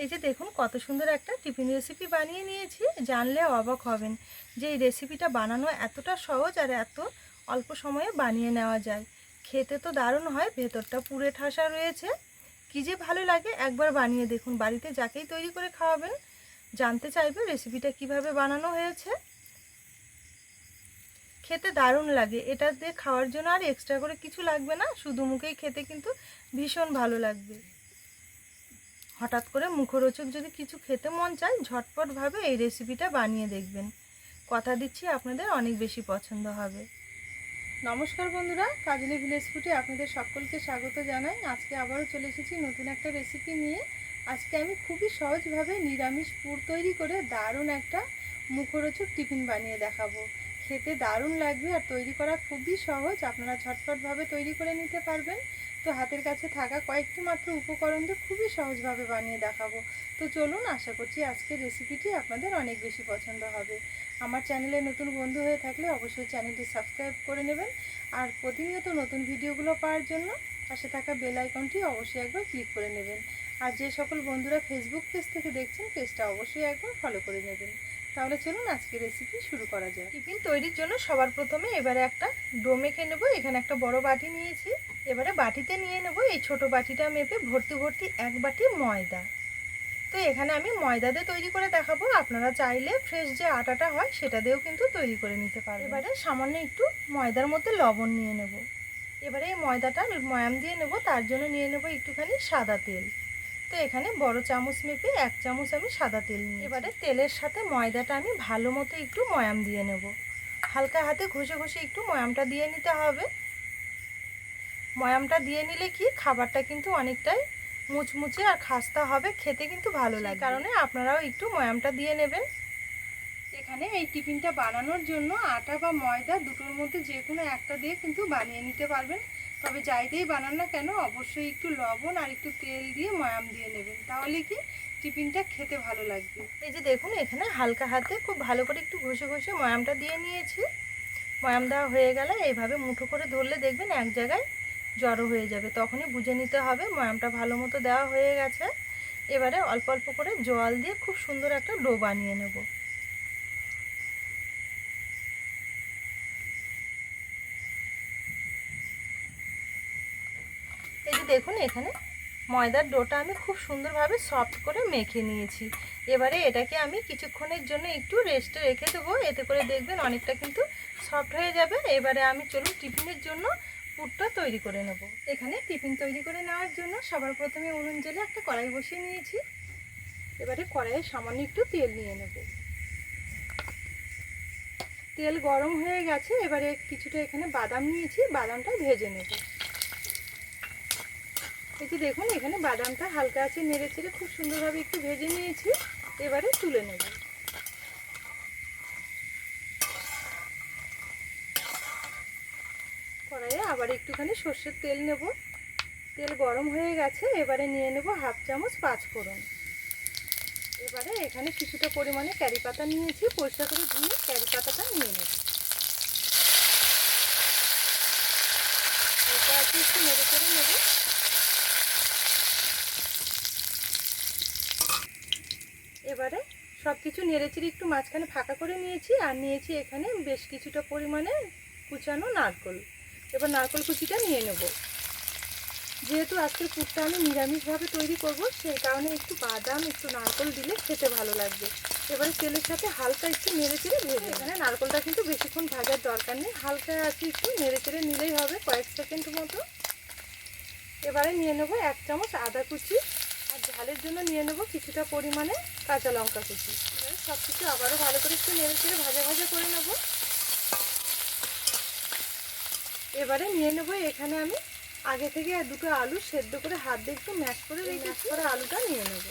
এই যে দেখুন কত সুন্দর একটা টিফিন রেসিপি বানিয়ে নিয়েছি। জানলে অবাক হবেন যে এই রেসিপিটা বানানো এতটা সহজ আর এত অল্প সময়ে বানিয়ে নেওয়া যায়। খেতে তো দারুণ হয়, ভেতরটা পুরে ঠাসা রয়েছে। কী যে ভালো লাগে, একবার বানিয়ে দেখুন। বাড়িতে যাকেই তৈরি করে খাওয়াবেন জানতে চাইবে রেসিপিটা কিভাবে বানানো হয়েছে। খেতে দারুণ লাগে। এটা দিয়ে খাওয়ার জন্য আর এক্সট্রা করে কিছু লাগবে না, শুধু মুখেই খেতে কিন্তু ভীষণ ভালো লাগবে। হঠাৎ করে মুখরোচক যদি কিছু খেতে মন চায়, ঝটপটভাবে এই রেসিপিটা বানিয়ে দেখবেন। কথা দিচ্ছি আপনাদের অনেক বেশি পছন্দ হবে। নমস্কার বন্ধুরা, কাজলি ভিলেজ ফুডে আপনাদের সকলকে স্বাগত জানাই। আজকে আবারও চলে এসেছি নতুন একটা রেসিপি নিয়ে। আজকে আমি খুবই সহজভাবে নিরামিষ পুর তৈরি করে দারুণ একটা মুখরোচক টিফিন বানিয়ে দেখাবো। খেতে দারুণ লাগবে আর তৈরি করা খুবই সহজ, আপনারা ঝটপটভাবে তৈরি করে নিতে পারবেন। তো হাতের কাছে থাকা কয়েকটি মাত্র উপকরণ দিয়ে খুবই সহজভাবে বানিয়ে দেখাবো। তো চলুন, আশা করছি আজকের রেসিপিটি আপনাদের অনেক বেশি পছন্দ হবে। আমার চ্যানেলে নতুন বন্ধু হয়ে থাকলে অবশ্যই চ্যানেলটি সাবস্ক্রাইব করে নেবেন। আর প্রতিনিয়ত নতুন ভিডিওগুলো পাওয়ার জন্য পাশে থাকা বেল আইকনটি অবশ্যই একবার ক্লিক করে নেবেন। আর যে সকল বন্ধুরা ফেসবুক পেজ থেকে দেখছেন, পেজটা অবশ্যই একবার ফলো করে নেবেন। তাহলে চলুন আজকের রেসিপি শুরু করা যায়। টিফিন তৈরির জন্য সবার প্রথমে এবারে একটা ডো মেখে নেব। এখানে একটা বড় বাটি নিয়েছি। এবারে বাটিতে নিয়ে নেব এই ছোট বাটিটা মেপে ভর্তি ভর্তি 1 বাটি ময়দা। তো এখানে আমি ময়দা দিয়ে তৈরি করে দেখাবো, আপনারা চাইলে ফ্রেশ যে আটাটা হয় সেটা দিয়েও কিন্তু তৈরি করে নিতে পারবেন। এবারে সামান্য একটু ময়দার মধ্যে লবণ নিয়ে নেব। এবারে এই ময়দাটা ময়াম দিয়ে নেব, তার জন্য নিয়ে নেব একটুখানি সাদা তেল। তো এখানে বড় চামচ মেপে 1 চামচ আমি সাদা তেল নিই। এবারে তেলের সাথে ময়দাটা আমি ভালো মতো একটু ময়াম দিয়ে নেব। হালকা হাতে ঘষে ঘষে একটু ময়ামটা দিয়ে নিতে হবে। ময়ামটা দিয়ে নিলে কি খাবারটা কিন্তু অনেকটাই মুচমুচে আর খাস্তা হবে, খেতে কিন্তু ভালো লাগে। কারণে আপনারাও একটু ময়ামটা দিয়ে নেবেন। এখানে এই টিফিনটা বানানোর জন্য আটা বা ময়দা দুটোর মধ্যে যে কোনো একটা দিয়ে কিন্তু বানিয়ে নিতে পারবেন। তবে যাই দিয়েই বানান না কেন অবশ্যই একটু লবণ আর একটু তেল দিয়ে ময়াম দিয়ে নেবেন, তাহলে কি টিফিনটা খেতে ভালো লাগবে। এই যে দেখুন, এখানে হালকা হাতে খুব ভালো করে একটু ঘষে ঘষে ময়ামটা দিয়ে নিয়েছি। ময়াম দেওয়া হয়ে গেলে এইভাবে মুঠো করে ধরলে দেখবেন এক জায়গায় জড়ো হয়ে যাবে, তখনই বুঝে নিতে হবে ময়ামটা ভালো মতো দেওয়া হয়ে গেছে। এবারে অল্প অল্প করে জল দিয়ে খুব সুন্দর একটা ডো বানিয়ে নেব। এই যে দেখুন, এখানে ময়দার ডোটা আমি খুব সুন্দরভাবে সফট করে মেখে নিয়েছি। এবারে এটাকে আমি কিছুক্ষণের জন্য একটু রেস্টে রেখে দেবো, এতে করে দেখবেন অনেকটা কিন্তু সফট হয়ে যাবে। এবারে আমি চলুন টিফিনের জন্য পুরটা তৈরি করে নেব। এখানে টিফিন তৈরি করে নেওয়ার জন্য সবার প্রথমে উনুন জেলে একটা কড়াই বসিয়ে নিয়েছি। এবারে কড়াইয়ে সামান্য একটু তেল নিয়ে নেব। তেল গরম হয়ে গেছে, এবারে কিছুটা এখানে বাদাম নিয়েছি, বাদামটা ভেজে নেব। এই যে দেখুন, এখানে বাদামটা হালকা আছে নেড়ে চেড়ে খুব সুন্দরভাবে একটু ভেজে নিয়েছি। এবারে তুলে নেব। কড়াইয়ে আবার একটুখানি সর্ষের তেল নেব। তেল গরম হয়ে গেছে, এবারে নিয়ে নেব 1/2 চামচ পাঁচফোড়ন। এবারে এখানে কিছুটা পরিমাণে কারি পাতা নিয়েছি, পরিষ্কার করে ধুয়ে কারি পাতাটা নিয়ে নেব। এটা একটু নেড়ে চেড়ে নেব। এবারে সব কিছু নেড়েচেড়ে একটু মাঝখানে ফাঁকা করে নিয়েছি, আর নিয়েছি এখানে বেশ কিছুটা পরিমাণে কুচানো নারকেল। এবার নারকেল কুচিটা নিয়ে নেব। যেহেতু আজকের পুরটা আমি নিরামিষভাবে তৈরি করব, সেই কারণে একটু বাদাম একটু নারকেল দিলে খেতে ভালো লাগবে। এবারে তেলের সাথে হালকা একটু নেড়েচেড়ে ভেজে। এখানে নারকেলটা কিন্তু বেশিক্ষণ ভাজার দরকার নেই, হালকা আছে একটু নেড়েচেড়ে নিলেই হবে, কয়েক সেকেন্ড মতো। এবারে নিয়ে নেব 1 চামচ আদা কুচি, আর ঝালের জন্য নিয়ে নেব কিছুটা পরিমাণে কাঁচা লঙ্কা কুচি। সব কিছু আবারও ভালো করে একটু নেড়ে চেড়ে ভাজা ভাজা করে নেব। এবারে নিয়ে নেব এখানে আমি আগে থেকে দুটো আলু সেদ্ধ করে হাত দিয়ে একটু ম্যাশ করে রেখেছি, আলুটা নিয়ে নেব।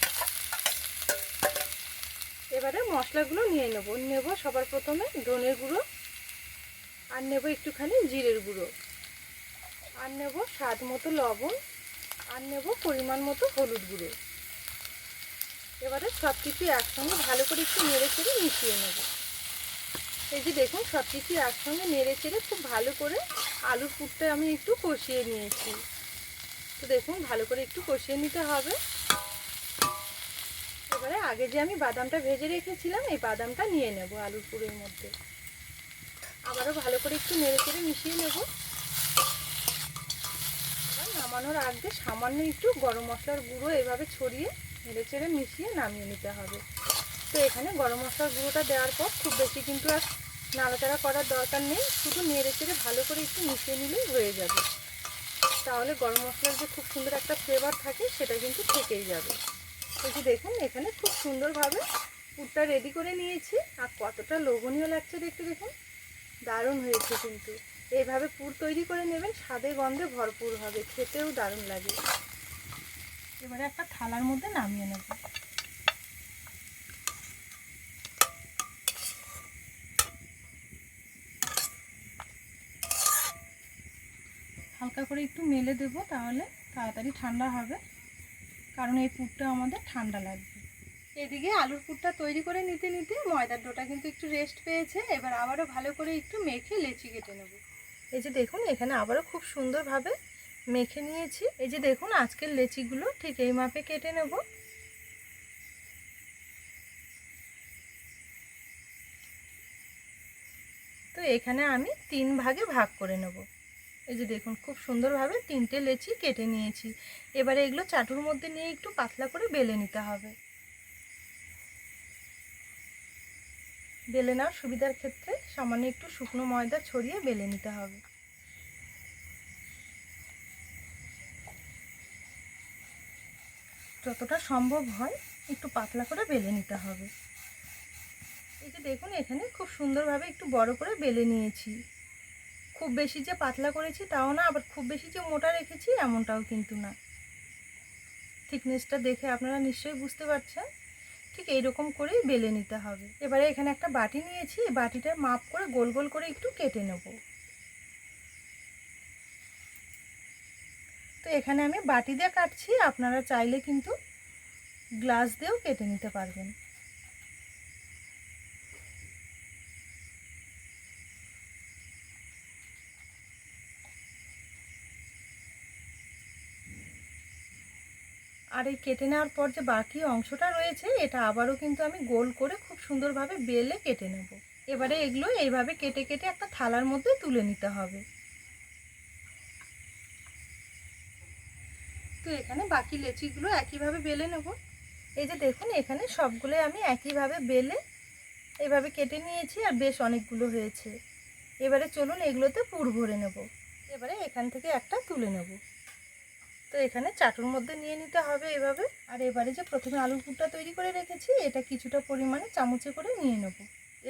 এবারে মশলাগুলো নিয়ে নেব সবার প্রথমে ধনের গুঁড়ো, আর নেব একটুখানি জিরের গুঁড়ো, আর নেব স্বাদ মতো লবণ, আর নেব পরিমাণ মতো হলুদ গুঁড়ো। এবারে সব কিছু একসঙ্গে ভালো করে একটু নেড়ে চেড়ে মিশিয়ে নেব। এই যে দেখুন, সব কিছু একসঙ্গে নেড়ে চেড়ে খুব ভালো করে আলুর পুরটা আমি একটু কষিয়ে নিয়েছি। তো দেখুন, ভালো করে একটু কষিয়ে নিতে হবে। এবারে আগে যে আমি বাদামটা ভেজে রেখেছিলাম এই বাদামটা নিয়ে নেব আলুর পুরের মধ্যে। আবারও ভালো করে একটু নেড়ে চেড়ে মিশিয়ে নেব। এবার নামানোর আগে সামান্য একটু গরম মশলার গুঁড়ো এভাবে ছড়িয়ে নেড়ে চেড়ে মিশিয়ে নামিয়ে নিতে হবে। তো এখানে গরম মশলার গুঁড়োটা দেওয়ার পর খুব বেশি কিন্তু আর নাড়াচাড়া করার দরকার নেই, শুধু নেড়ে চেড়ে ভালো করে একটু মিশিয়ে নিলেই হয়ে যাবে। তাহলে গরম মশলার যে খুব সুন্দর একটা ফ্লেভার থাকে সেটা কিন্তু থেকেই যাবে। এই যে দেখুন এখানে খুব সুন্দরভাবে পুরটা রেডি করে নিয়েছি। আর কতটা লোভনীয় লাগছে দেখতে, দেখুন দারুণ হয়েছে। কিন্তু এইভাবে পুর তৈরি করে নেবেন, স্বাদে গন্ধে ভরপুর হবে, খেতেও দারুণ লাগে। এবারে একটা থালার মধ্যে নামিয়ে নেব। হালকা করে একটু মেলে দেব, তাহলে তাড়াতাড়ি ঠান্ডা হবে, কারণ এই পুরটা আমাদের ঠান্ডা লাগবে। এদিকে আলুর পুরটা তৈরি করে নিতে নিতে ময়দার ডোটা কিন্তু একটু রেস্ট পেয়েছে। এবার আবারও ভালো করে একটু মেখে লেচি কেটে নেব। এই যে দেখুন এখানে আবারও খুব সুন্দরভাবে মেখে নিয়েছি। এই যে দেখুন আজকের লেচিগুলো ঠিক এই মাপে কেটে নেব। তো এখানে আমি 3 ভাগে ভাগ করে নেব। এই যে দেখুন খুব সুন্দরভাবে 3টে লেচি কেটে নিয়েছি। এবারে এগুলো চাটুর মধ্যে নিয়ে একটু পাতলা করে বেলে নিতে হবে। বেলে নেওয়ার সুবিধার ক্ষেত্রে সামান্য একটু শুকনো ময়দা ছড়িয়ে বেলে নিতে হবে। যতটা সম্ভব হয় একটু পাতলা করে বেলে নিতে হবে। এই যে দেখুন এখানে খুব সুন্দরভাবে একটু বড় করে বেলে নিয়েছি। খুব বেশি যে পাতলা করেছি তাও না, আবার খুব বেশি যে মোটা রেখেছি এমনটাও কিন্তু না। থিকনেসটা দেখে আপনারা নিশ্চয়ই বুঝতে পারছেন। ঠিক এইরকম করেই বেলে নিতে হবে। এবারে এখানে একটা বাটি নিয়েছি, এই বাটিটার মাপ করে গোল গোল করে একটু কেটে নেব। তো এখানে আমি বাটি দিয়ে কাটছি, আপনারা চাইলে কিন্তু গ্লাস দিয়েও কেটে নিতে পারবেন। আর এই কেটে নেওয়ার পর যে বাকি অংশটা রয়েছে এটা আবারও কিন্তু আমি গোল করে খুব সুন্দরভাবে বেলে কেটে নেব। এবারে এগুলো এইভাবে কেটে কেটে একটা থালার মধ্যে তুলে নিতে হবে। তো এখানে বাকি লেচিগুলো একইভাবে বেলে নেব। এই যে দেখুন এখানে সবগুলো আমি একইভাবে বেলে এইভাবে কেটে নিয়েছি, আর বেশ অনেকগুলো হয়েছে। এবারে চলুন এগুলোতে পুর ভরে নেব। এবারে এখান থেকে একটা তুলে নেব। তো এখানে চাটুর মধ্যে নিয়ে নিতে হবে এভাবে। আর এবারে যে প্রথমে আলুর পুরটা তৈরি করে রেখেছি এটা কিছুটা পরিমাণে চামচে করে নিয়ে নেব।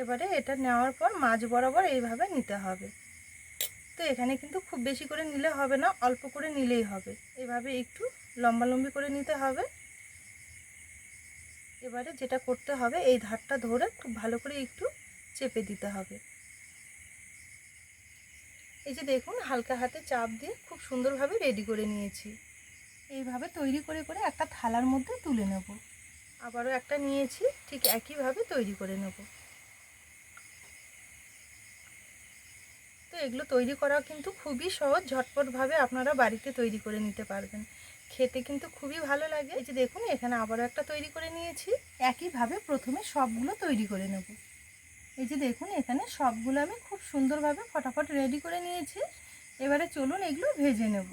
এবারে এটা নেওয়ার পর মাঝ বরাবর এইভাবে নিতে হবে। তো এখানে কিন্তু খুব বেশি করে নিলে হবে না, অল্প করে নিলেই হবে। এভাবে একটু লম্বালম্বি করে নিতে হবে। এবারে যেটা করতে হবে এই ধারটা ধরে খুব ভালো করে একটু চেপে দিতে হবে। এই যে দেখুন হালকা হাতে চাপ দিয়ে খুব সুন্দরভাবে রেডি করে নিয়েছি। এইভাবে তৈরি করে করে একটা থালার মধ্যে তুলে নেব। আবারও একটা নিয়েছি, ঠিক একইভাবে তৈরি করে নেব। তো এগুলো তৈরি করা কিন্তু খুবই সহজ, ঝটপটভাবে আপনারা বাড়িতে তৈরি করে নিতে পারবেন। খেতে কিন্তু খুবই ভালো লাগে। এই যে দেখুন এখানে আবারও একটা তৈরি করে নিয়েছি। একইভাবে প্রথমে সবগুলো তৈরি করে নেব। এই যে দেখুন এখানে সবগুলো আমি খুব সুন্দরভাবে ফটাফট রেডি করে নিয়েছি। এবারে চলুন এগুলো ভেজে নেব।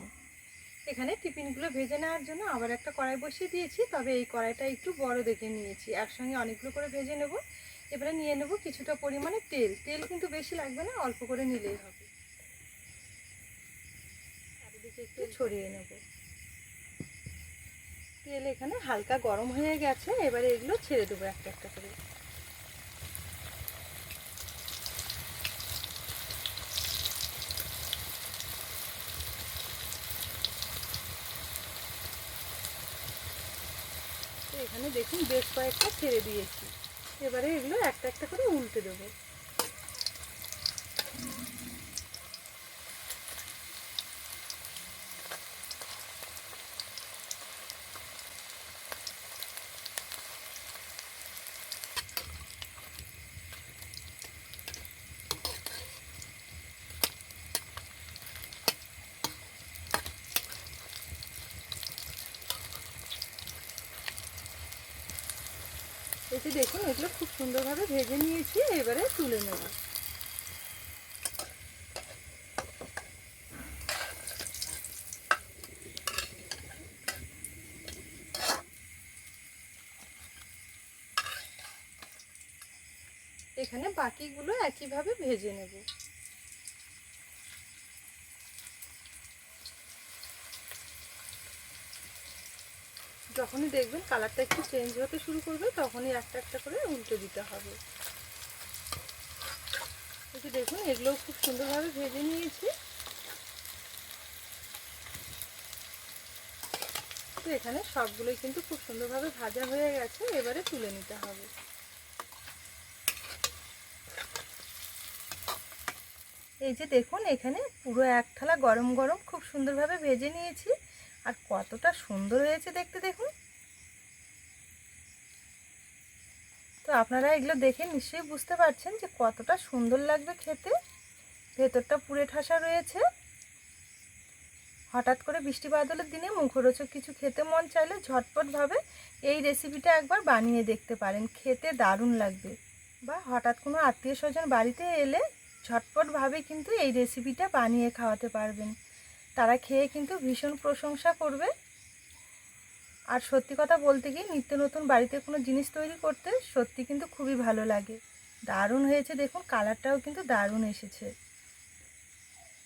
এখানে টিফিনগুলো ভেজে নেওয়ার জন্য আবার একটা কড়াই বসিয়ে দিয়েছি, তবে এই কড়াইটা একটু বড় দেখে নিয়েছি। একসঙ্গে অনেকগুলো করে ভেজে নেব। এবারে নিয়ে নেব কিছুটা পরিমাণে তেল। তেল কিন্তু বেশি লাগবে না, অল্প করে নিলেই হবে। চারিদিকে একটু ছড়িয়ে নেব। তেল এখানে হালকা গরম হয়ে গেছে, এবারে এগুলো ছেড়ে দেবো একটা একটা করে। এখানে দেখুন বেশ কয়েকটা ছেড়ে দিয়েছি। এবারে এগুলো একটা একটা করে উল্টে দেবো। এই যে দেখুন এগুলো খুব সুন্দরভাবে ভেজে নিয়েছি, এবারে তুলে নেব। এখানে বাকিগুলো একইভাবে ভেজে নেব। যখনই দেখবেন কালারটা একটু চেঞ্জ হতে শুরু করবে তখনই একটা একটা করে উল্টে দিতে হবে। এই যে দেখুন এগুলোও খুব সুন্দরভাবে ভেজে নিয়েছি। তো এখানে সবগুলোই কিন্তু খুব সুন্দরভাবে ভাজা হয়ে গেছে, এবারে তুলে নিতে হবে। এই যে দেখুন এখানে পুরো এক থালা গরম গরম খুব সুন্দরভাবে ভেজে নিয়েছি, আর কতটা সুন্দর হয়েছে দেখতে দেখুন। তো আপনারা এগুলো দেখে নিশ্চয়ই বুঝতে পারছেন যে কতটা সুন্দর লাগবে খেতে। ভেতরটা পুড়ে ঠাসা রয়েছে। হঠাৎ করে বৃষ্টি বাদলের দিনে মুখরোচক কিছু খেতে মন চাইলে ঝটপটভাবে এই রেসিপিটা একবার বানিয়ে দেখতে পারেন, খেতে দারুণ লাগবে। বা হঠাৎ কোনো আত্মীয় স্বজন বাড়িতে এলে ঝটপটভাবে কিন্তু এই রেসিপিটা বানিয়ে খাওয়াতে পারবেন, তারা খেয়ে কিন্তু ভীষণ প্রশংসা করবে। আর সত্যি কথা বলতে কি, নিত্য নতুন বাড়িতে কোনো জিনিস তৈরি করতে সত্যি কিন্তু খুবই ভালো লাগে। দারুণ হয়েছে দেখুন, কালারটাও কিন্তু দারুণ এসেছে।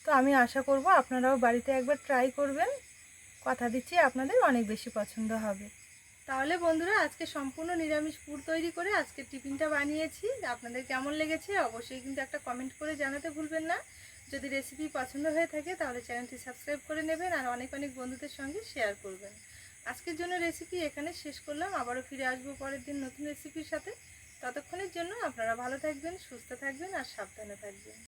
তো আমি আশা করব আপনারাও বাড়িতে একবার ট্রাই করবেন, কথা দিচ্ছি আপনাদের অনেক বেশি পছন্দ হবে। তাহলে বন্ধুরা আজকে সম্পূর্ণ নিরামিষ পুর তৈরি করে আজকে টিফিনটা বানিয়েছি। আপনাদের কেমন লেগেছে অবশ্যই কিন্তু একটা কমেন্ট করে জানাতে ভুলবেন না। যদি রেসিপি পছন্দ হয়ে থাকে তাহলে চ্যানেলটি সাবস্ক্রাইব করে নেবেন আর অনেক অনেক বন্ধুদের সঙ্গে শেয়ার করবেন। আজকের জন্য রেসিপি এখানে শেষ করলাম, আবারও ফিরে আসবো পরের দিন নতুন রেসিপির সাথে। ততক্ষণের জন্য আপনারা ভালো থাকবেন, সুস্থ থাকবেন আর সাবধানে থাকবেন।